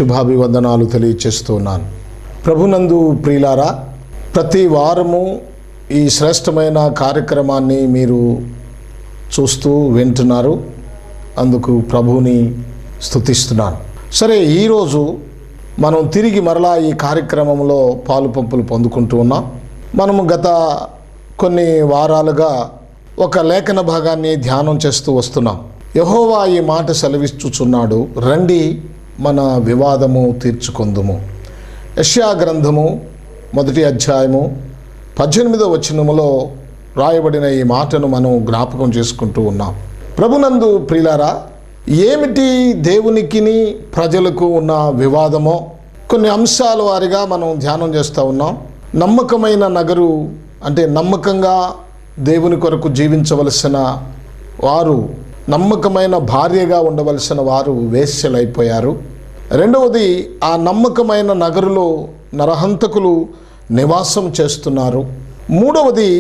శుభాభివందనాలు తెలియచేస్తున్నాను. ప్రభునందు ప్రియులారా, ప్రతి వారము ఈ శ్రేష్టమైన కార్యక్రమాన్ని మీరు చూస్తూ వింటున్నారు. అందుకు ప్రభువుని స్తుతిస్తున్నాను. సరే, ఈరోజు మనం తిరిగి మరలా ఈ కార్యక్రమంలో పాలుపంపులు పొందుకుంటూ ఉన్నాం. మనము గత కొన్ని వారాలుగా ఒక లేఖన భాగాన్ని ధ్యానం చేస్తూ వస్తున్నాం. యెహోవా ఈ మాట సెలవిచ్చుచున్నాడు, రండి మన వివాదము తీర్చుకొందుము. యెషయా గ్రంథము 1వ అధ్యాయము 18వ వచనములో రాయబడిన ఈ మాటను మనం జ్ఞాపకం చేసుకుంటూ ఉన్నాం. ప్రభునందు ప్రియులారా, ఏమిటి దేవునికిని ప్రజలకు ఉన్న వివాదమో కొన్ని అంశాల వారిగా మనం ధ్యానం చేస్తూ ఉన్నాం. నమ్మకమైన నగరు అంటే నమ్మకంగా దేవుని కొరకు జీవించవలసిన వారు, నమ్మకమైన భార్యగా ఉండవలసిన వారు వేశ్యలైపోయారు. రెండవది, ఆ నమ్మకమైన నగరులో నరహంతకులు నివాసం చేస్తున్నారు. మూడవది,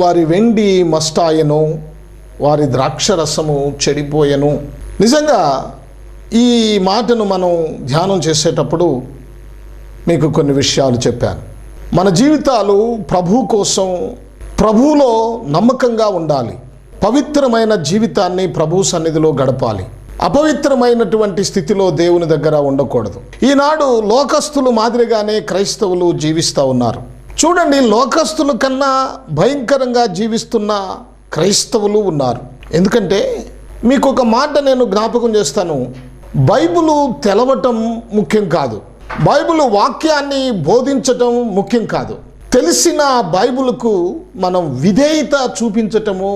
వారి వెండి మస్తాయను, వారి ద్రాక్షరసము చెడిపోయెను. నిజంగా ఈ మాటను మనం ధ్యానం చేసేటప్పుడు మీకు కొన్ని విషయాలు చెప్పాను. మన జీవితాలు ప్రభు కోసం, ప్రభువులో నమ్మకంగా ఉండాలి. పవిత్రమైన జీవితాన్ని ప్రభు సన్నిధిలో గడపాలి. అపవిత్రమైనటువంటి స్థితిలో దేవుని దగ్గర ఉండకూడదు. ఈనాడు లోకస్తులు మాదిరిగానే క్రైస్తవులు జీవిస్తూ ఉన్నారు. చూడండి, లోకస్తుల కన్నా భయంకరంగా జీవిస్తున్న క్రైస్తవులు ఉన్నారు. ఎందుకంటే మీకు ఒక మాట నేను జ్ఞాపకం చేస్తాను. బైబిలు తెలవటం ముఖ్యం కాదు, బైబిల్ వాక్యాన్ని బోధించటం ముఖ్యం కాదు. తెలిసిన బైబిల్కు మనం విధేయత చూపించటము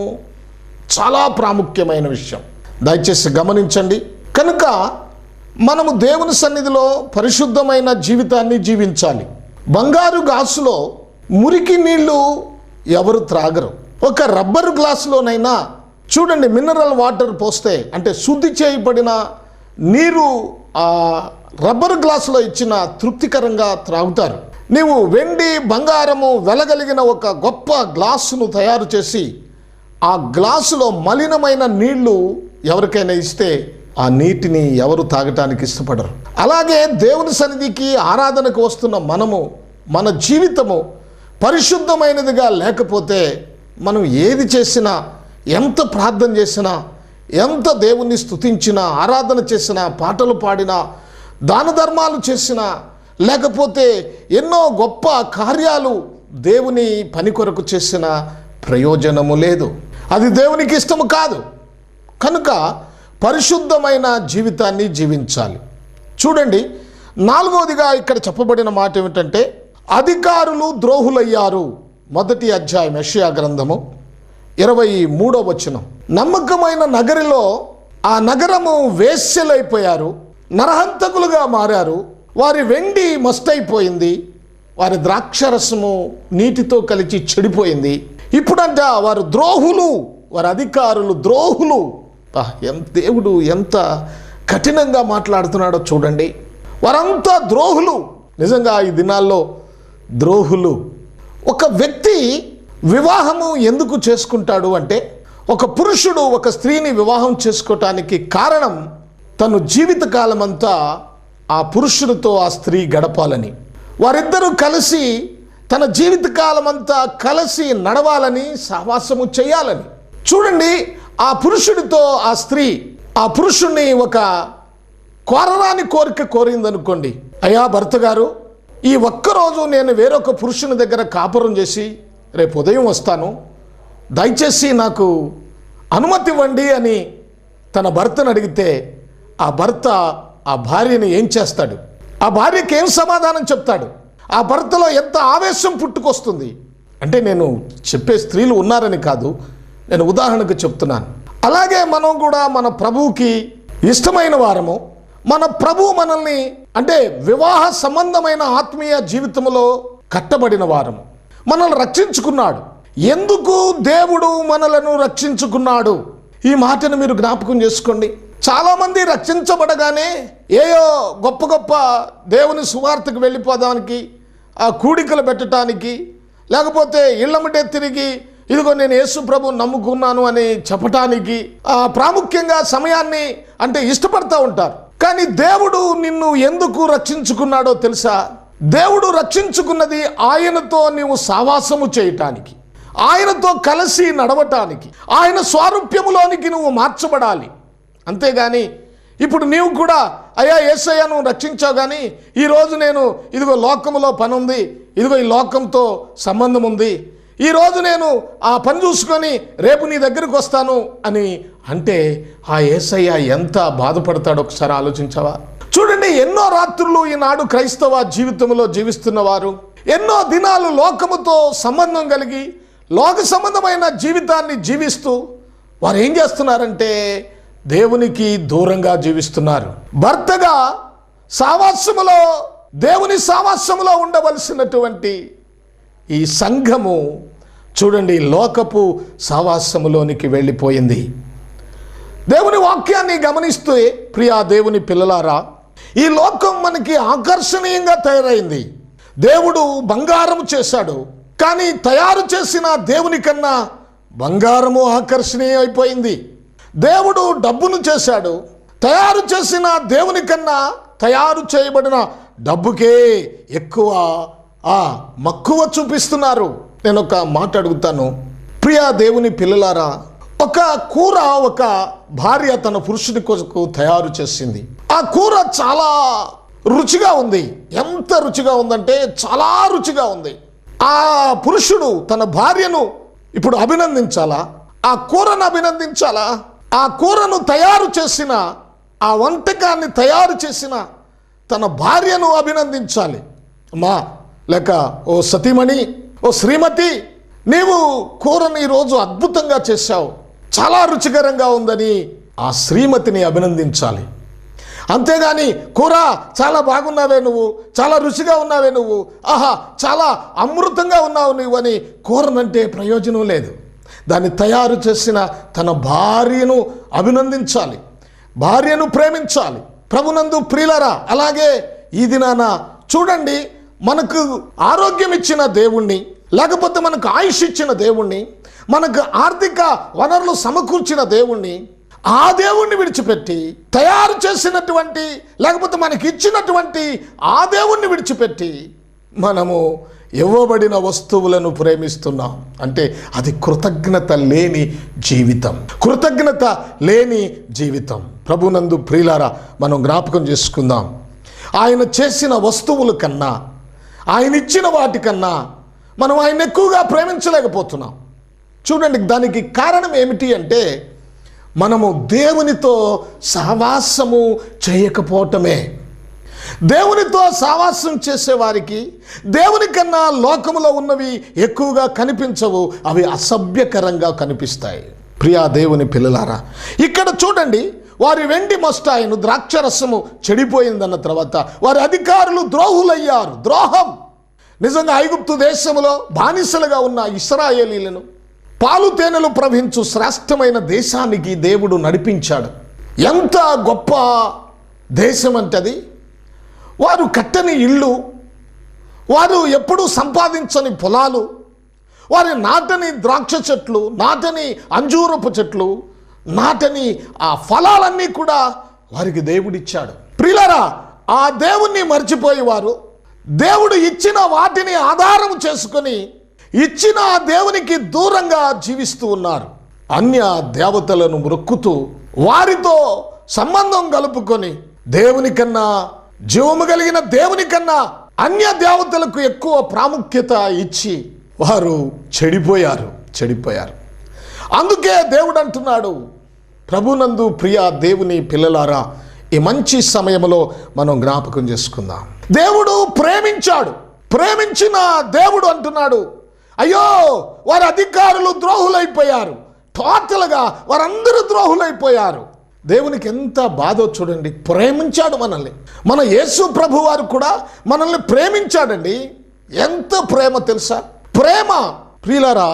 చాలా ప్రాముఖ్యమైన విషయం. దయచేసి గమనించండి. కనుక మనము దేవుని సన్నిధిలో పరిశుద్ధమైన జీవితాన్ని జీవించాలి. బంగారు గ్లాసులో మురికి నీళ్లు ఎవరు త్రాగరు. ఒక రబ్బరు గ్లాసులోనైనా చూడండి, మినరల్ వాటర్ పోస్తే అంటే శుద్ధి చేయబడిన నీరు ఆ రబ్బరు గ్లాసులో ఇచ్చిన తృప్తికరంగా త్రాగుతారు. నీవు వెండి బంగారము వెలగలిగిన ఒక గొప్ప గ్లాసును తయారు చేసి ఆ గ్లాసులో మలినమైన నీళ్లు ఎవరికైనా ఇస్తే ఆ నీటిని ఎవరు తాగటానికి ఇష్టపడరు. అలాగే దేవుని సన్నిధికి ఆరాధనకు వస్తున్న మనము, మన జీవితము పరిశుద్ధమైనదిగా లేకపోతే మనం ఏది చేసినా, ఎంత ప్రార్థన చేసినా, ఎంత దేవుణ్ణి స్తుతించినా, ఆరాధన చేసినా, పాటలు పాడినా, దాన ధర్మాలు చేసినా, లేకపోతే ఎన్నో గొప్ప కార్యాలు దేవుని పని కొరకు చేసిన ప్రయోజనము లేదు. అది దేవునికి ఇష్టము కాదు. కనుక పరిశుద్ధమైన జీవితాన్ని జీవించాలి. చూడండి, 4వదిగా ఇక్కడ చెప్పబడిన మాట ఏమిటంటే, అధికారులు ద్రోహులయ్యారు. 1వ అధ్యాయం యెషయా గ్రంథము 23వ వచనం. నమ్మకమైన నగరిలో ఆ నగరము వేశ్యలైపోయారు, నరహంతకులుగా మారారు. వారి వెండి మస్తైపోయింది, వారి ద్రాక్షరసము నీటితో కలిసి చెడిపోయింది. ఇప్పుడంట వారు ద్రోహులు, వారి అధికారులు ద్రోహులు. దేవుడు ఎంత కఠినంగా మాట్లాడుతున్నాడో చూడండి. వారంతా ద్రోహులు. నిజంగా ఈ దినాల్లో ద్రోహులు. ఒక వ్యక్తి వివాహము ఎందుకు చేసుకుంటాడు అంటే, ఒక పురుషుడు ఒక స్త్రీని వివాహం చేసుకోవటానికి కారణం తను జీవితకాలం అంతా ఆ పురుషుడితో ఆ స్త్రీ గడపాలని, వారిద్దరూ కలిసి తన జీవితకాలం అంతా కలిసి నడవాలని, సహవాసము చేయాలని. చూడండి, ఆ పురుషుడితో ఆ స్త్రీ ఆ పురుషుణ్ణి ఒక కోరరాని కోరిక కోరిందనుకోండి, అయ్యా భర్త గారు, ఈ ఒక్కరోజు నేను వేరొక పురుషుని దగ్గర కాపురం చేసి రేపు ఉదయం వస్తాను, దయచేసి నాకు అనుమతి ఇవ్వండి అని తన భర్తను అడిగితే ఆ భర్త ఆ భార్యని ఏం చేస్తాడు? ఆ భార్యకి ఏం సమాధానం చెప్తాడు? ఆ భర్తలో ఎంత ఆవేశం పుట్టుకొస్తుంది అంటే, నేను చెప్పే స్త్రీలు ఉన్నారని కాదు, నేను ఉదాహరణకు చెప్తున్నాను. అలాగే మనం కూడా మన ప్రభువుకి ఇష్టమైన వారము, మన ప్రభువు మనల్ని అంటే వివాహ సంబంధమైన ఆత్మీయ జీవితంలో కట్టబడిన వారము, మనల్ని రక్షించుకున్నాడు. ఎందుకు దేవుడు మనలను రక్షించుకున్నాడు? ఈ మాటను మీరు జ్ఞాపకం చేసుకోండి. చాలామంది రక్షించబడగానే ఏయో గొప్ప గొప్ప దేవుని సువార్తకు వెళ్ళిపోదానికి, ఆ కూడికలు పెట్టడానికి, లేకపోతే ఇళ్ళమ్మటే తిరిగి ఇదిగో నేను యేసు ప్రభువుని నమ్ముకున్నాను అని చెప్పటానికి ప్రాముఖ్యంగా సమయాన్ని అంటే ఇష్టపడతా ఉంటారు. కానీ దేవుడు నిన్ను ఎందుకు రక్షించుకున్నాడో తెలుసా? దేవుడు రక్షించుకున్నది ఆయనతో నీవు సావాసము చేయటానికి, ఆయనతో కలిసి నడవటానికి, ఆయన స్వారూప్యములోనికి నువ్వు మార్చబడాలి. అంతేగాని ఇప్పుడు నీవు కూడా అయ్యా యేసయ్య నువ్వు రక్షించావు, కానీ ఈరోజు నేను ఇదిగో లోకములో పని ఉంది, ఇదిగో ఈ లోకంతో సంబంధం ఉంది, ఈరోజు నేను ఆ పని చూసుకొని రేపు నీ దగ్గరికి వస్తాను అని అంటే ఆ యేసయ్య ఎంత బాధపడతాడో ఒకసారి ఆలోచించావా? చూడండి, ఎన్నో రాత్రులు ఈనాడు క్రైస్తవ జీవితంలో జీవిస్తున్నవారు ఎన్నో దినాలు లోకముతో సంబంధం కలిగి లోక సంబంధమైన జీవితాన్ని జీవిస్తూ వారు ఏం చేస్తున్నారంటే దేవునికి దూరంగా జీవిస్తున్నారు. భర్తగా సావాస్యములో, దేవుని సావాస్యములో ఉండవలసినటువంటి ఈ సంఘము చూడండి లోకపు సావాస్యములోనికి వెళ్ళిపోయింది. దేవుని వాక్యాన్ని గమనిస్తూ ప్రియా దేవుని పిల్లలారా, ఈ లోకం మనకి ఆకర్షణీయంగా తయారైంది. దేవుడు బంగారం చేశాడు, కానీ తయారు చేసిన దేవుని కన్నా బంగారము ఆకర్షణీయం అయిపోయింది. దేవుడు డబ్బును చేశాడు, తయారు చేసిన దేవుని కన్నా తయారు చేయబడిన డబ్బుకే ఎక్కువ మక్కువ చూపిస్తున్నారు. నేను ఒక మాట అడుగుతాను, ప్రియా దేవుని పిల్లలారా, ఒక కూర ఒక భార్య తన పురుషుని కొరకు తయారు చేసింది. ఆ కూర చాలా రుచిగా ఉంది. ఎంత రుచిగా ఉందంటే చాలా రుచిగా ఉంది. ఆ పురుషుడు తన భార్యను ఇప్పుడు అభినందించాలా? ఆ కూరను అభినందించాలా? ఆ కూరను తయారు చేసిన, ఆ వంటకాన్ని తయారు చేసిన తన భార్యను అభినందించాలి. అమ్మా, లేక ఓ సతీమణి, ఓ శ్రీమతి, నీవు కూరను ఈరోజు అద్భుతంగా చేశావు, చాలా రుచికరంగా ఉందని ఆ శ్రీమతిని అభినందించాలి. అంతేగాని కూర చాలా బాగున్నావే నువ్వు, చాలా రుచిగా ఉన్నావే నువ్వు, ఆహా చాలా అమృతంగా ఉన్నావు నువ్వు అని కూరనంటే ప్రయోజనం లేదు. దాన్ని తయారు చేసిన తన భార్యను అభినందించాలి, భార్యను ప్రేమించాలి. ప్రభునందు ప్రియులారా, అలాగే ఈ దినాన చూడండి, మనకు ఆరోగ్యం ఇచ్చిన దేవుణ్ణి, లేకపోతే మనకు ఆయుష్ ఇచ్చిన దేవుణ్ణి, మనకు ఆర్థిక వనరులు సమకూర్చిన దేవుణ్ణి, ఆ దేవుణ్ణి విడిచిపెట్టి తయారు చేసినటువంటి లేకపోతే మనకి ఇచ్చినటువంటి ఆ దేవుణ్ణి విడిచిపెట్టి మనము ఇవ్వబడిన వస్తువులను ప్రేమిస్తున్నాం అంటే అది కృతజ్ఞత లేని జీవితం, కృతజ్ఞత లేని జీవితం. ప్రభునందు ప్రియులారా, మనం జ్ఞాపకం చేసుకుందాం, ఆయన చేసిన వస్తువుల కన్నా, ఆయన ఇచ్చిన వాటికన్నా మనం ఆయన ఎక్కువగా ప్రేమించలేకపోతున్నాం. చూడండి, దానికి కారణం ఏమిటి అంటే మనము దేవునితో సహవాసము చేయకపోవటమే. దేవునితో సహవాసం చేసేవారికి దేవుని కన్నా లోకములో ఉన్నవి ఎక్కువగా కనిపించవు, అవి అసభ్యకరంగా కనిపిస్తాయి. ప్రియా దేవుని పిల్లలారా, ఇక్కడ చూడండి, వారి వెండి మస్తాయిను ద్రాక్షరసము చెడిపోయిందన్న తర్వాత వారి అధికారులు ద్రోహులయ్యారు. ద్రోహం. నిజంగా ఐగుప్తు దేశంలో బానిసలుగా ఉన్న ఇశ్రాయేలీలను పాలు తేనెలు ప్రవహించు శ్రేష్టమైన దేశానికి దేవుడు నడిపించాడు. ఎంత గొప్ప దేశం అంటది. వారు కట్టని ఇళ్ళు, వారు ఎప్పుడూ సంపాదించని పొలాలు, వారి నాటని ద్రాక్ష చెట్లు, నాటని అంజూరపు చెట్లు, నాటని ఆ ఫలాలన్నీ కూడా వారికి దేవుడిచ్చాడు. ప్రియులారా, ఆ దేవుణ్ణి మర్చిపోయి వారు దేవుడు ఇచ్చిన వాటిని ఆధారం చేసుకొని ఇచ్చిన ఆ దేవునికి దూరంగా జీవిస్తూ ఉన్నారు. అన్య దేవతలను మొక్కుతూ వారితో సంబంధం కలుపుకొని దేవుని కన్నా, జీవము కలిగిన దేవుని కన్నా అన్య దేవతలకు ఎక్కువ ప్రాముఖ్యత ఇచ్చి వారు చెడిపోయారు. అందుకే దేవుడు అంటున్నాడు, ప్రభునందు ప్రియా దేవుని పిల్లలారా, ఈ మంచి సమయంలో మనం జ్ఞాపకం చేసుకుందాం. దేవుడు ప్రేమించాడు. ప్రేమించిన దేవుడు అంటున్నాడు, అయ్యో వారి అధికారులు ద్రోహులైపోయారు. టోటల్గా వారందరూ ద్రోహులైపోయారు. దేవునికి ఎంత బాధో చూడండి. ప్రేమించాడు మనల్ని. మన యేసు ప్రభు వారు కూడా మనల్ని ప్రేమించాడండి. ఎంత ప్రేమ తెలుసా? ప్రేమ ప్రియులారా,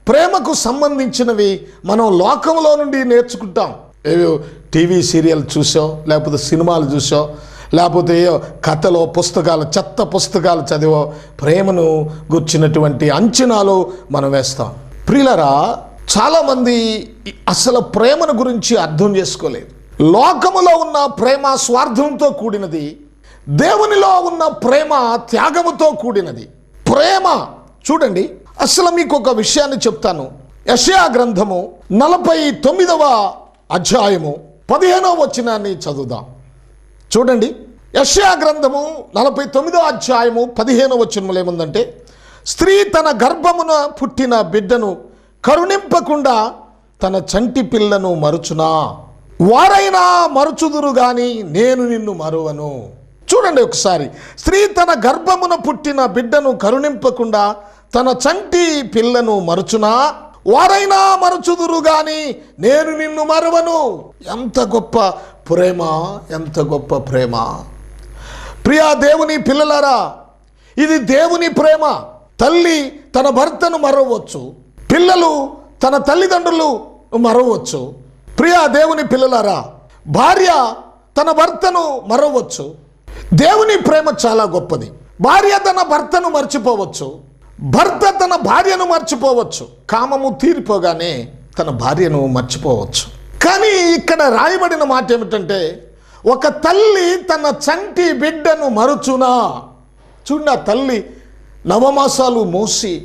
ప్రేమకు సంబంధించినవి మనం లోకంలో నుండి నేర్చుకుంటాం. ఏవో టీవీ సీరియల్ చూసో, లేకపోతే సినిమాలు చూసో, లేకపోతే కథలో పుస్తకాలు, చెత్త పుస్తకాలు చదివో ప్రేమను గుర్చినటువంటి అంచనాలు మనం వేస్తాం. ప్రియులారా, చాలామంది అసలు ప్రేమను గురించి అర్థం చేసుకోలేదు. లోకములో ఉన్న ప్రేమ స్వార్థంతో కూడినది, దేవునిలో ఉన్న ప్రేమ త్యాగముతో కూడినది. ప్రేమ చూడండి, అసలు మీకు ఒక విషయాన్ని చెప్తాను. యెషయా గ్రంథము 49వ అధ్యాయము 15వ వచనాన్ని చదువుదాం. చూడండి, యెషయా గ్రంథము 49వ అధ్యాయము 15వ వచనములో ఏముందంటే, స్త్రీ తన గర్భమున పుట్టిన బిడ్డను కరుణింపకుండా తన చంటి పిల్లను మరుచునా, వారైనా మరుచుదురు గాని నేను నిన్ను మరువను. చూడండి ఒకసారి, స్త్రీ తన గర్భమున పుట్టిన బిడ్డను కరుణింపకుండా తన చంటి పిల్లను మరుచునా, వారైనా మరచుదురు గాని నేను నిన్ను మరువను. ఎంత గొప్ప ప్రేమ, ఎంత గొప్ప ప్రేమ! ప్రియా దేవుని పిల్లలారా, ఇది దేవుని ప్రేమ. తల్లి తన భర్తను మరవచ్చు, పిల్లలు తన తల్లిదండ్రులు మరవచ్చు. ప్రియా దేవుని పిల్లలారా, భార్య తన భర్తను మరవచ్చు. దేవుని ప్రేమ చాలా గొప్పది. భార్య తన భర్తను మర్చిపోవచ్చు, భర్త తన భార్యను మర్చిపోవచ్చు, కామము తీరిపోగానే తన భార్యను మర్చిపోవచ్చు. కానీ ఇక్కడ రాయబడిన మాట ఏమిటంటే, ఒక తల్లి తన చంటి బిడ్డను మరుచునా. చూడండి, ఆ తల్లి నవమాసాలు మోసి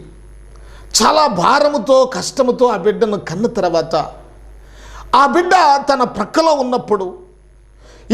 చాలా భారముతో కష్టముతో ఆ బిడ్డను కన్న తర్వాత, ఆ బిడ్డ తన ప్రక్కలో ఉన్నప్పుడు,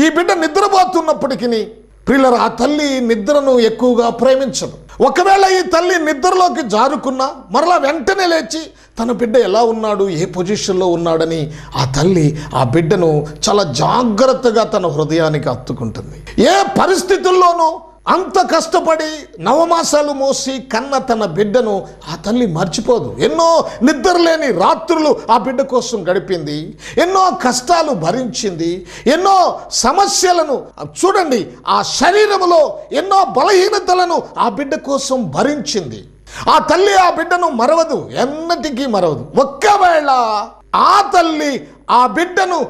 ఈ బిడ్డ నిద్రపోతున్నప్పటికీ ప్రియులారా, ఆ తల్లి నిద్రను ఎక్కువగా ప్రేమించదు. ఒకవేళ ఈ తల్లి నిద్రలోకి జారుకున్నా మరలా వెంటనే లేచి తన బిడ్డ ఎలా ఉన్నాడు, ఏ పొజిషన్లో ఉన్నాడని ఆ తల్లి ఆ బిడ్డను చాలా జాగ్రత్తగా తన హృదయానికి హత్తుకుంటుంది. ఏ పరిస్థితుల్లోనూ అంత కష్టపడి నవమాసాలు మోసి కన్న తన బిడ్డను ఆ తల్లి మర్చిపోదు. ఎన్నో నిద్రలేని రాత్రులు ఆ బిడ్డ కోసం గడిపింది, ఎన్నో కష్టాలు భరించింది, ఎన్నో సమస్యలను చూడండి, ఆ శరీరములో ఎన్నో బలహీనతలను ఆ బిడ్డ కోసం భరించింది. ఆ తల్లి ఆ బిడ్డను మరవదు, ఎన్నటికీ మరవదు. ఒక్కవేళ ఆ తల్లి ఆ బిడ్డను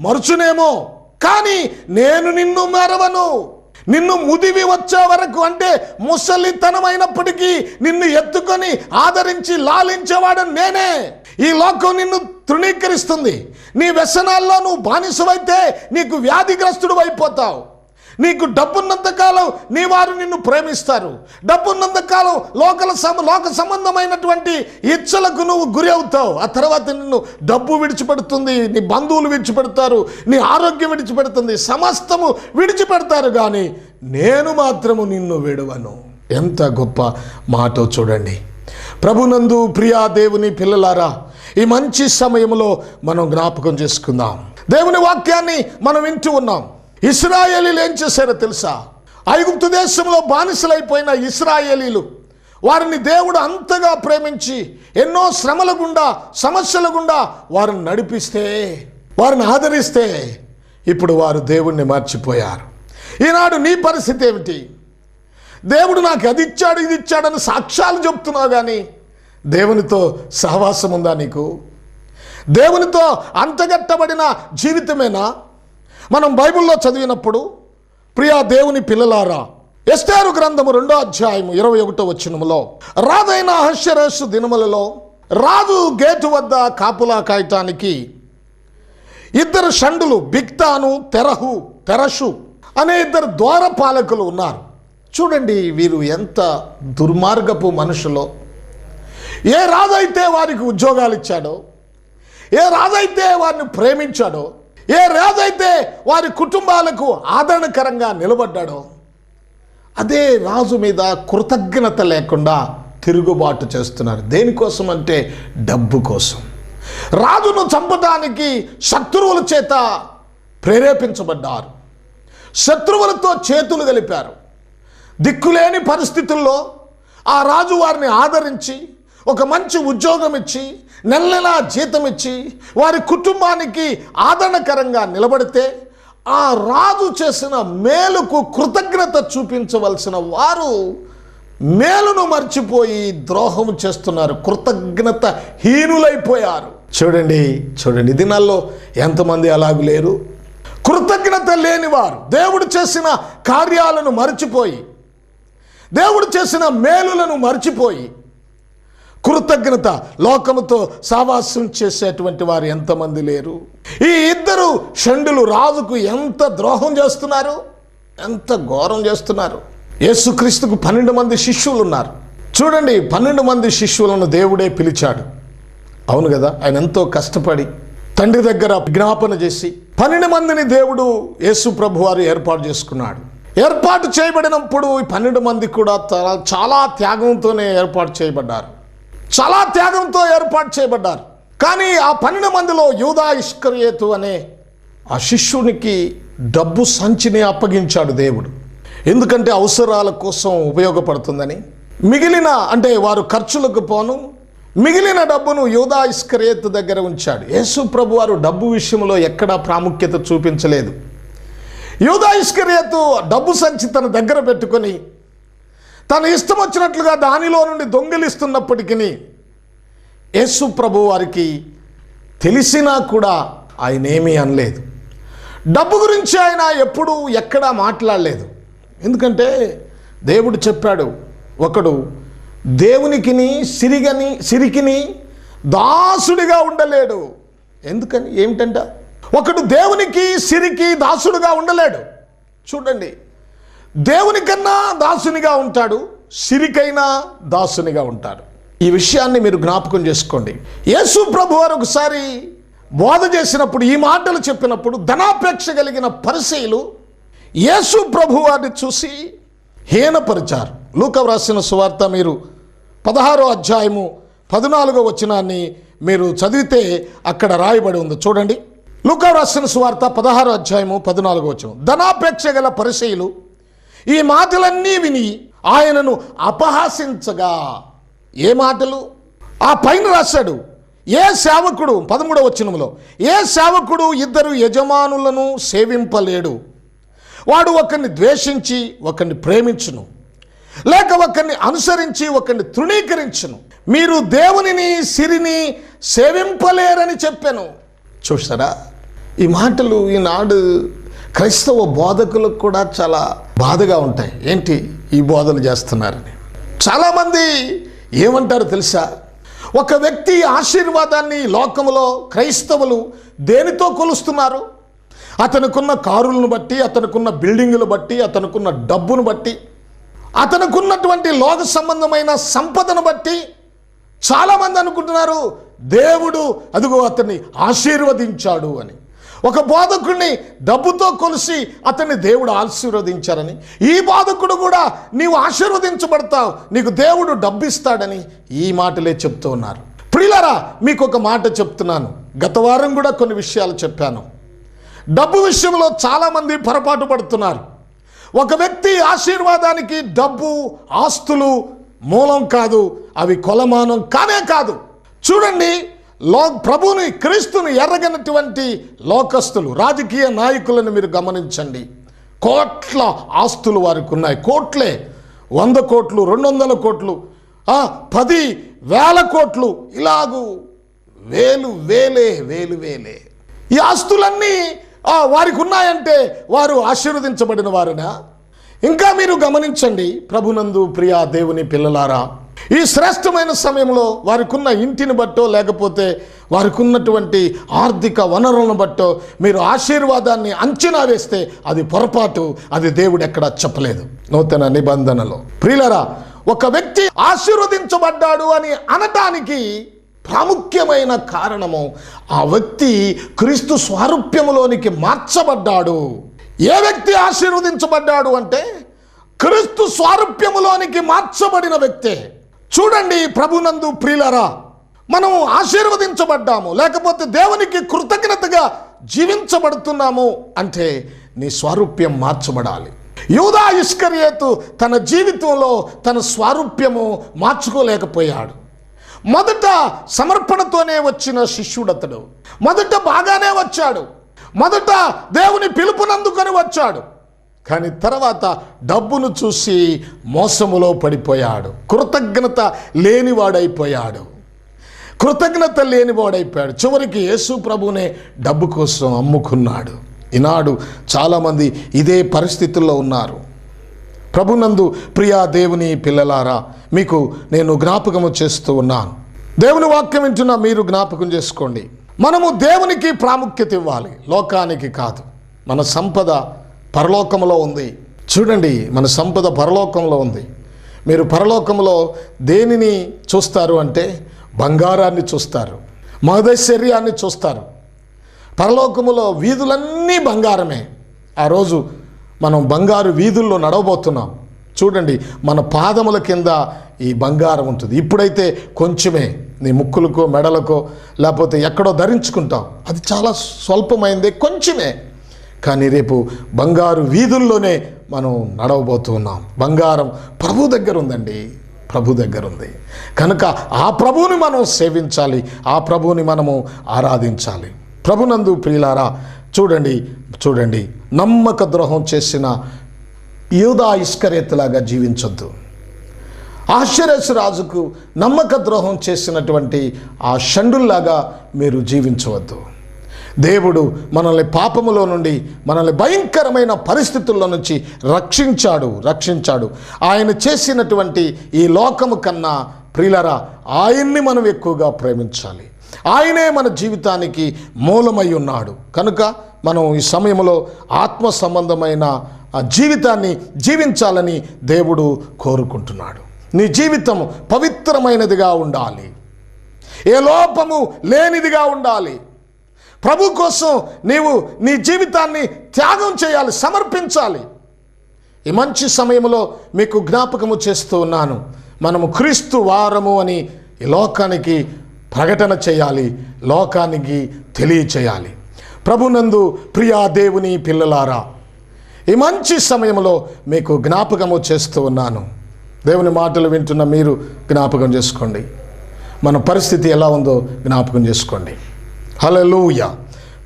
మరుచునేమో, కానీ నేను నిన్ను మరవను, నిన్ను ముదివి వచ్చే వరకు, అంటే ముసలితనమైనప్పటికీ నిన్ను ఎత్తుకొని ఆదరించి లాలించేవాడు నేనే. ఈ లోకం నిన్ను తృణీకరిస్తుంది. నీ వ్యసనాల్లో నువ్వు బానిసవైతే నీకు వ్యాధిగ్రస్తుడు అయిపోతావు. నీకు డబ్బున్నంతకాలం నీ వారు నిన్ను ప్రేమిస్తారు. డబ్బున్నంతకాలం లోక సంబంధమైనటువంటి ఇచ్చలకు నువ్వు గురి అవుతావు. ఆ తర్వాత నిన్ను డబ్బు విడిచిపెడుతుంది, నీ బంధువులు విడిచిపెడతారు, నీ ఆరోగ్యం విడిచిపెడుతుంది, సమస్తము విడిచిపెడతారు, కానీ నేను మాత్రము నిన్ను విడువను. ఎంత గొప్ప మాటో చూడండి. ప్రభునందు ప్రియా దేవుని పిల్లలారా, ఈ మంచి సమయంలో మనం జ్ఞాపకం చేసుకుందాం. దేవుని వాక్యాన్ని మనం వింటూ ఉన్నాం. ఇశ్రాయేలీలు ఏం చేశారో తెలుసా? ఐగుప్తు దేశంలో బానిసలైపోయిన ఇశ్రాయేలీలు, వారిని దేవుడు అంతగా ప్రేమించి ఎన్నో శ్రమల గుండా సమస్యల గుండా వారిని నడిపిస్తే, వారిని ఆదరిస్తే, ఇప్పుడు వారు దేవుణ్ణి మర్చిపోయారు. ఈనాడు నీ పరిస్థితి ఏమిటి? దేవుడు నాకు అది ఇచ్చాడు ఇది ఇచ్చాడని సాక్ష్యాలు చెప్తున్నావు, కానీ దేవునితో సహవాసం ఉందా నీకు? దేవునితో అంతగట్టబడిన జీవితమేనా? మనం బైబిల్లో చదివినప్పుడు ప్రియా దేవుని పిల్లలారా, ఎస్తేరు గ్రంథము 2వ అధ్యాయము 21వ వచనములో, రాజైన అహష్వేరోషు దినములలో రాజు గేటు వద్ద కాపులా కాయటానికి ఇద్దరు షండులు, బిగ్తాను తెరషు అనే ఇద్దరు ద్వారపాలకులు ఉన్నారు. చూడండి, వీరు ఎంత దుర్మార్గపు మనుషులో. ఏ రాజైతే వారికి ఉద్యోగాలు ఇచ్చాడో, ఏ రాజైతే వారిని ప్రేమించాడో, ఏ రాజైతే వారి కుటుంబాలకు ఆదరణకరంగా నిలబడ్డాడో, అదే రాజు మీద కృతజ్ఞత లేకుండా తిరుగుబాటు చేస్తున్నారు. దేనికోసం అంటే డబ్బు కోసం. రాజును చంపడానికి శత్రువుల చేత ప్రేరేపించబడ్డారు, శత్రువులతో చేతులు కలిపారు. దిక్కులేని పరిస్థితుల్లో ఆ రాజు వారిని ఆదరించి ఒక మంచి ఉద్యోగం ఇచ్చి నెలలా జీతం ఇచ్చి వారి కుటుంబానికి ఆదరణకరంగా నిలబడితే, ఆ రాజు చేసిన మేలుకు కృతజ్ఞత చూపించవలసిన వారు మేలును మర్చిపోయి ద్రోహం చేస్తున్నారు, కృతజ్ఞత హీనులైపోయారు. చూడండి, దినాల్లో ఎంతమంది అలాగూ లేరు? కృతజ్ఞత లేనివారు, దేవుడు చేసిన కార్యాలను మర్చిపోయి, దేవుడు చేసిన మేలులను మర్చిపోయి, కృతజ్ఞత. లోకముతో సావాసం చేసేటువంటి వారు ఎంతమంది లేరు? ఈ ఇద్దరు షండులు రాజుకు ఎంత ద్రోహం చేస్తున్నారు, ఎంత ఘోరం చేస్తున్నారు. యేసుక్రీస్తుకు 12 మంది శిష్యులు ఉన్నారు. చూడండి, 12 మంది శిష్యులను దేవుడే పిలిచాడు. అవును కదా, ఆయన ఎంతో కష్టపడి తండ్రి దగ్గర విజ్ఞాపన చేసి 12 మందిని దేవుడు యేసు ప్రభు వారు ఏర్పాటు చేసుకున్నాడు. ఏర్పాటు చేయబడినప్పుడు ఈ 12 మంది కూడా చాలా త్యాగంతోనే ఏర్పాటు చేయబడ్డారు. చాలా త్యాగంతో ఏర్పాటు చేయబడ్డారు. కానీ ఆ 12 మందిలో యూదా ఇస్కరియోతు అనే ఆ శిష్యునికి డబ్బు సంచిని అప్పగించాడు దేవుడు. ఎందుకంటే అవసరాల కోసం ఉపయోగపడుతుందని. మిగిలిన అంటే వారు ఖర్చులకు పోను మిగిలిన డబ్బును యూదా ఇస్కరియోతు దగ్గర ఉంచాడు. యేసు ప్రభు వారు డబ్బు విషయంలో ఎక్కడా ప్రాముఖ్యత చూపించలేదు. యూదా ఇస్కరియోతు డబ్బు సంచి తన దగ్గర పెట్టుకొని తన ఇష్టం వచ్చినట్లుగా దానిలో నుండి దొంగిలిస్తున్నప్పటికీ యేసు ప్రభు వారికి తెలిసినా కూడా ఆయన ఏమీ అనలేదు. డబ్బు గురించి ఆయన ఎప్పుడూ ఎక్కడా మాట్లాడలేదు. ఎందుకంటే దేవుడు చెప్పాడు, ఒకడు దేవునికిని సిరికిని దాసుడిగా ఉండలేడు. ఎందుకని? ఏమిటంట? ఒకడు దేవునికి సిరికి దాసుడుగా ఉండలేడు. చూడండి, దేవునికన్నా దాసునిగా ఉంటాడు, సిరికైనా దాసునిగా ఉంటాడు. ఈ విషయాన్ని మీరు జ్ఞాపకం చేసుకోండి. యేసు ప్రభు వారు ఒకసారి బోధ చేసినప్పుడు, ఈ మాటలు చెప్పినప్పుడు ధనాపేక్ష కలిగిన పరిసయ్యులు యేసు ప్రభు వారిని చూసి హీనపరిచారు. లూకా వ్రాసిన సువార్త మీరు 16వ అధ్యాయము 14వ వచనాన్ని మీరు చదివితే అక్కడ రాయబడి ఉంది. చూడండి, లూకా వ్రాసిన సువార్త 16వ అధ్యాయము 14వ వచనం. ధనాపేక్ష గల పరిసయ్యులు ఈ మాటలన్నీ విని ఆయనను అపహాసించగా. ఏ మాటలు? ఆ పైన రాశాడు, ఏ సేవకుడు 13వ వచనంలో, ఏ సేవకుడు 2 యజమానులను సేవింపలేడు. వాడు ఒకరిని ద్వేషించి ఒకరిని ప్రేమించును, లేక ఒకరిని అనుసరించి ఒకరిని తృణీకరించును. మీరు దేవునిని సిరిని సేవింపలేరని చెప్పాను. చూసారా, ఈ మాటలు ఈనాడు క్రైస్తవ బోధకులకు కూడా చాలా బాధగా ఉంటాయి. ఏంటి ఈ బోధలు చేస్తున్నారని. చాలామంది ఏమంటారు తెలుసా? ఒక వ్యక్తి ఆశీర్వాదాన్ని లోకంలో క్రైస్తవులు దేనితో కొలుస్తున్నారు? అతనుకున్న కారులను బట్టి, అతనుకున్న బిల్డింగులు బట్టి, అతనుకున్న డబ్బును బట్టి, అతనుకున్నటువంటి లోక సంబంధమైన సంపదను బట్టి చాలామంది అనుకుంటున్నారు దేవుడు అదిగో అతన్ని ఆశీర్వదించాడు అని. ఒక బోధకుడిని డబ్బుతో కొలిసి అతన్ని దేవుడు ఆశీర్వదించారని, ఈ బోధకుడు కూడా నీవు ఆశీర్వదించబడతావు, నీకు దేవుడు డబ్బు ఇస్తాడని ఈ మాటలే చెప్తూ ఉన్నారు. ప్రియులారా, మీకు ఒక మాట చెప్తున్నాను. గత వారం కూడా కొన్ని విషయాలు చెప్పాను. డబ్బు విషయంలో చాలామంది పొరపాటు పడుతున్నారు. ఒక వ్యక్తి ఆశీర్వాదానికి డబ్బు, ఆస్తులు మూలం కాదు, అవి కొలమానం కానే కాదు. చూడండి, ప్రభుని క్రీస్తుని ఎర్రగనటువంటి లోకస్తులు, రాజకీయ నాయకులను మీరు గమనించండి. కోట్ల ఆస్తులు వారికి ఉన్నాయి. కోట్లే, 100 కోట్లు, 200 కోట్లు, 10,000 కోట్లు, ఇలాగూ వేలే. ఈ ఆస్తులన్నీ వారికి ఉన్నాయంటే వారు ఆశీర్వదించబడిన వారేనా? ఇంకా మీరు గమనించండి, ప్రభునందు ప్రియా దేవుని పిల్లలారా, ఈ శ్రేష్టమైన సమయంలో వారికి ఉన్న ఇంటిని బట్టో లేకపోతే వారికి ఉన్నటువంటి ఆర్థిక వనరులను బట్టో మీరు ఆశీర్వాదాన్ని అంచనా వేస్తే అది పొరపాటు. అది దేవుడు ఎక్కడా చెప్పలేదు నూతన నిబంధనలో. ప్రియులారా, ఒక వ్యక్తి ఆశీర్వదించబడ్డాడు అని అనటానికి ప్రాముఖ్యమైన కారణము ఆ వ్యక్తి క్రీస్తు స్వారూప్యములోనికి మార్చబడ్డాడు. ఏ వ్యక్తి ఆశీర్వదించబడ్డాడు అంటే క్రీస్తు స్వారూప్యములోనికి మార్చబడిన వ్యక్తే. చూడండి ప్రభునందు ప్రియులారా, మనం ఆశీర్వదించబడ్డాము, లేకపోతే దేవునికి కృతజ్ఞతగా జీవించబడుతున్నాము అంటే నీ స్వారూప్యం మార్చబడాలి. యూదా ఇస్కరియోతు తన జీవితంలో తన స్వారూప్యము మార్చుకోలేకపోయాడు. మొదట సమర్పణతోనే వచ్చిన శిష్యుడు అతడు. మొదట బాగానే వచ్చాడు, మొదట దేవుని పిలుపునందుకొని వచ్చాడు. కానీ తర్వాత డబ్బును చూసి మోసములో పడిపోయాడు. కృతజ్ఞత లేనివాడైపోయాడు. చివరికి యేసు ప్రభునే డబ్బు కోసం అమ్ముకున్నాడు. ఈనాడు చాలామంది ఇదే పరిస్థితుల్లో ఉన్నారు. ప్రభునందు ప్రియా దేవుని పిల్లలారా, మీకు నేను జ్ఞాపకము చేస్తూ ఉన్నాను. దేవుని వాక్యం వింటున్న మీరు జ్ఞాపకం చేసుకోండి. మనము దేవునికి ప్రాముఖ్యత ఇవ్వాలి, లోకానికి కాదు. మన సంపద పరలోకంలో ఉంది. చూడండి, మన సంపద పరలోకంలో ఉంది. మీరు పరలోకంలో దేనిని చూస్తారు అంటే బంగారాన్ని చూస్తారు, మహదైశ్వర్యాన్ని చూస్తారు. పరలోకములో వీధులన్నీ బంగారమే. ఆ రోజు మనం బంగారు వీధుల్లో నడవబోతున్నాం. చూడండి, మన పాదముల కింద ఈ బంగారం ఉంటుంది. ఇప్పుడైతే కొంచెమే, నీ ముక్కులకో మెడలకో లేకపోతే ఎక్కడో ధరించుకుంటాం, అది చాలా స్వల్పమైందే, కొంచెమే. కానీ రేపు బంగారు వీధుల్లోనే మనం నడవబోతున్నాం. బంగారం ప్రభు దగ్గర ఉందండి, ప్రభు దగ్గర ఉంది. కనుక ఆ ప్రభువుని మనం సేవించాలి, ఆ ప్రభువుని మనము ఆరాధించాలి. ప్రభునందు ప్రియులారా, చూడండి, నమ్మక ద్రోహం చేసిన యూదా ఇస్కరియోతులాగా జీవించొద్దు. ఆశ్చర్యసు రాజుకు నమ్మక ద్రోహం చేసినటువంటి ఆ షండుల్లాగా మీరు జీవించవద్దు. దేవుడు మనల్ని పాపములో నుండి, మనల్ని భయంకరమైన పరిస్థితుల్లో నుంచి రక్షించాడు. ఆయన చేసినటువంటి ఈ లోకము కన్నా ప్రియులారా, ఆయన్ని మనం ఎక్కువగా ప్రేమించాలి. ఆయనే మన జీవితానికి మూలమై ఉన్నాడు. కనుక మనం ఈ సమయంలో ఆత్మ సంబంధమైన జీవితాన్ని జీవించాలని దేవుడు కోరుకుంటున్నాడు. నీ జీవితం పవిత్రమైనదిగా ఉండాలి, ఏ లోపము లేనిదిగా ఉండాలి. ప్రభు కోసం నీవు నీ జీవితాన్ని త్యాగం చేయాలి, సమర్పించాలి. ఈ మంచి సమయంలో మీకు జ్ఞాపకము చేస్తూ ఉన్నాను. మనము క్రీస్తు వారము అని ఈ లోకానికి ప్రకటన చేయాలి, లోకానికి తెలియచేయాలి. ప్రభునందు ప్రియా దేవుని పిల్లలారా, ఈ మంచి సమయంలో మీకు జ్ఞాపకము చేస్తూ ఉన్నాను. దేవుని మాటలు వింటున్న మీరు జ్ఞాపకం చేసుకోండి. మన పరిస్థితి ఎలా ఉందో జ్ఞాపకం చేసుకోండి. హల్లెలూయా.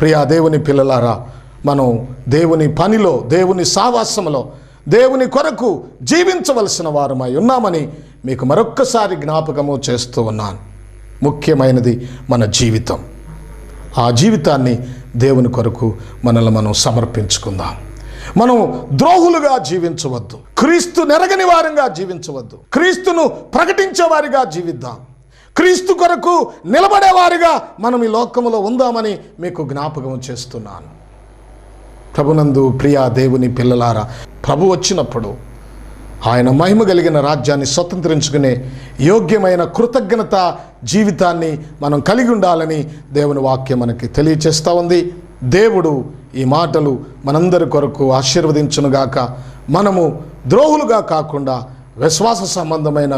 ప్రియా దేవుని పిల్లలారా, మనం దేవుని పనిలో, దేవుని సావాసములో, దేవుని కొరకు జీవించవలసిన వారమై ఉన్నామని మీకు మరొక్కసారి జ్ఞాపకము చేస్తూ ఉన్నాను. ముఖ్యమైనది మన జీవితం. ఆ జీవితాన్ని దేవుని కొరకు మనల్ని మనం సమర్పించుకుందాం. మనం ద్రోహులుగా జీవించవద్దు, క్రీస్తు నెరగని వారంగా జీవించవద్దు. క్రీస్తును ప్రకటించే వారిగా జీవిద్దాం. క్రీస్తు కొరకు నిలబడేవారిగా మనం ఈ లోకములో ఉందామని మీకు జ్ఞాపకం చేస్తున్నాను. ప్రభునందు ప్రియా దేవుని పిల్లలారా, ప్రభు వచ్చినప్పుడు ఆయన మహిమ కలిగిన రాజ్యాన్ని స్వతంత్రించుకునే యోగ్యమైన కృతజ్ఞత జీవితాన్ని మనం కలిగి ఉండాలని దేవుని వాక్యం మనకి తెలియచేస్తూ ఉంది. దేవుడు ఈ మాటలు మనందరి కొరకు ఆశీర్వదించునుగాక. మనము ద్రోహులుగా కాకుండా విశ్వాస సంబంధమైన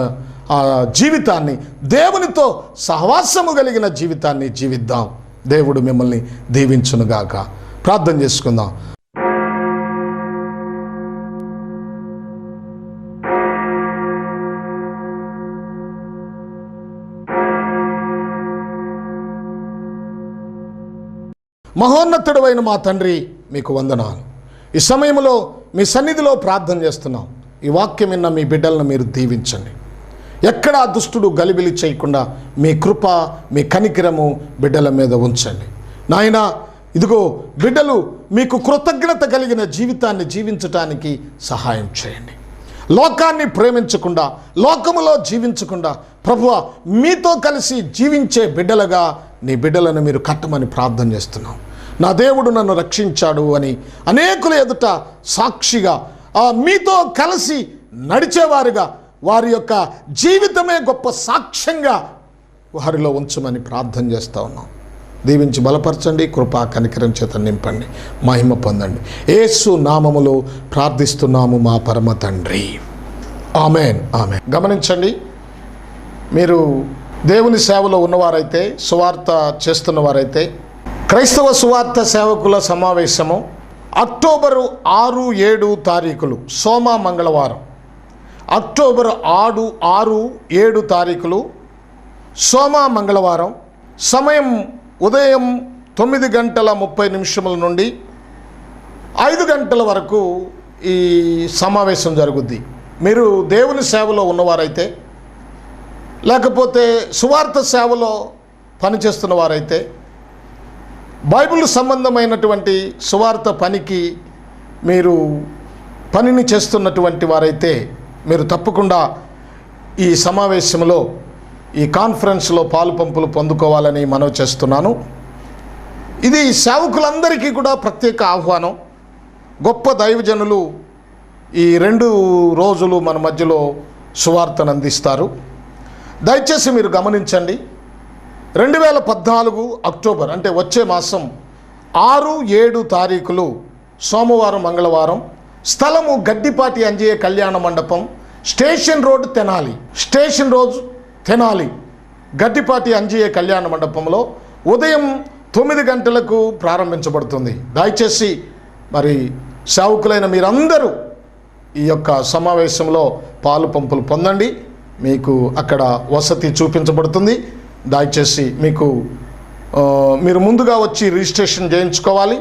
ఆ జీవితాన్ని, దేవునితో సహవాసము కలిగిన జీవితాన్ని జీవిద్దాం. దేవుడు మిమ్మల్ని దీవించునుగాక. ప్రార్థన చేసుకుందాం. మహోన్నతుడైన మా తండ్రి, మీకు వందనాలు. ఈ సమయంలో మీ సన్నిధిలో ప్రార్థన చేస్తున్నాం. ఈ వాక్యం విన్న మీ బిడ్డలను మీరు దీవించండి. ఎక్కడా దుష్టుడు గలిబిలి చేయకుండా మీ కృప, మీ కనికరము బిడ్డల మీద ఉంచండి. నాయనా, ఇదిగో బిడ్డలు మీకు కృతజ్ఞత కలిగిన జీవితాన్ని జీవించటానికి సహాయం చేయండి. లోకాన్ని ప్రేమించకుండా, లోకములో జీవించకుండా ప్రభువా, మీతో కలిసి జీవించే బిడ్డలుగా నీ బిడ్డలను మీరు కట్టమని ప్రార్థన చేస్తున్నాం. నా దేవుడు నన్ను రక్షించాడు అని అనేకుల ఎదుట సాక్షిగా మీతో కలిసి నడిచేవారుగా, వారి యొక్క జీవితమే గొప్ప సాక్ష్యంగా వారిలో ఉంచమని ప్రార్థన చేస్తూ ఉన్నాం. దీవించి బలపరచండి, కృపా కనికరం చేత నింపండి, మహిమ పొందండి. యేసు నామములో ప్రార్థిస్తున్నాము మా పరమ తండ్రి. Amen, amen. గమనించండి, మీరు దేవుని సేవలో ఉన్నవారైతే, సువార్త చేస్తున్నవారైతే, క్రైస్తవ సువార్త సేవకుల సమావేశము అక్టోబరు 6, 7 తారీఖులు సోమ మంగళవారం, అక్టోబర్ 6, 7 తారీఖులు సోమ మంగళవారం, సమయం ఉదయం 9:30 నుండి 5 గంటల వరకు ఈ సమావేశం జరుగుద్ది. మీరు దేవుని సేవలో ఉన్నవారైతే, లేకపోతే సువార్త సేవలో పనిచేస్తున్న వారైతే, బైబిల్ సంబంధమైనటువంటి సువార్త పనికి మీరు పనిని చేస్తున్నటువంటి వారైతే మీరు తప్పకుండా ఈ సమావేశంలో ఈ కాన్ఫరెన్స్లో పాలుపంపులు పొందుకోవాలని మనవి చేస్తున్నాను. ఇది సేవకులందరికీ కూడా ప్రత్యేక ఆహ్వానం. గొప్ప దైవజనులు ఈ 2 రోజులు మన మధ్యలో సువార్తను అందిస్తారు. దయచేసి మీరు గమనించండి. 2014 అక్టోబర్ అంటే వచ్చే మాసం 6, 7 తారీఖులు సోమవారం, మంగళవారం. స్థలము Gaddipati Anjaiah Kalyana Mandapam, station road, Tenali. Station road, Tenali, Gaddipati Anjaiah Kalyana మండపంలో ఉదయం 9 గంటలకు ప్రారంభించబడుతుంది. దయచేసి మరి సేవకులైన మీరందరూ ఈ యొక్క సమావేశంలో పాలు పంపులు పొందండి. మీకు అక్కడ వసతి చూపించబడుతుంది. దయచేసి మీరు ముందుగా వచ్చి రిజిస్ట్రేషన్ చేయించుకోవాలి.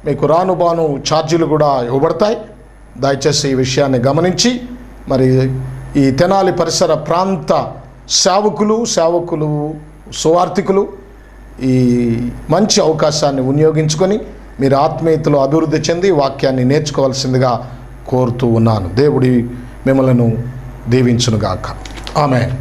మీకు రానుబాను ఛార్జీలు కూడా ఇవ్వబడతాయి. దయచేసి ఈ విషయాన్ని గమనించి మరి ఈ తెనాలి పరిసర ప్రాంత సేవకులు సువార్థికులు ఈ మంచి అవకాశాన్ని వినియోగించుకొని మీరు ఆత్మీయతలో అభివృద్ధి చెంది వాక్యాన్ని నేర్చుకోవాల్సిందిగా కోరుతూ ఉన్నాను. దేవుడి మిమ్మలను దీవించునుగాక. ఆమేన్.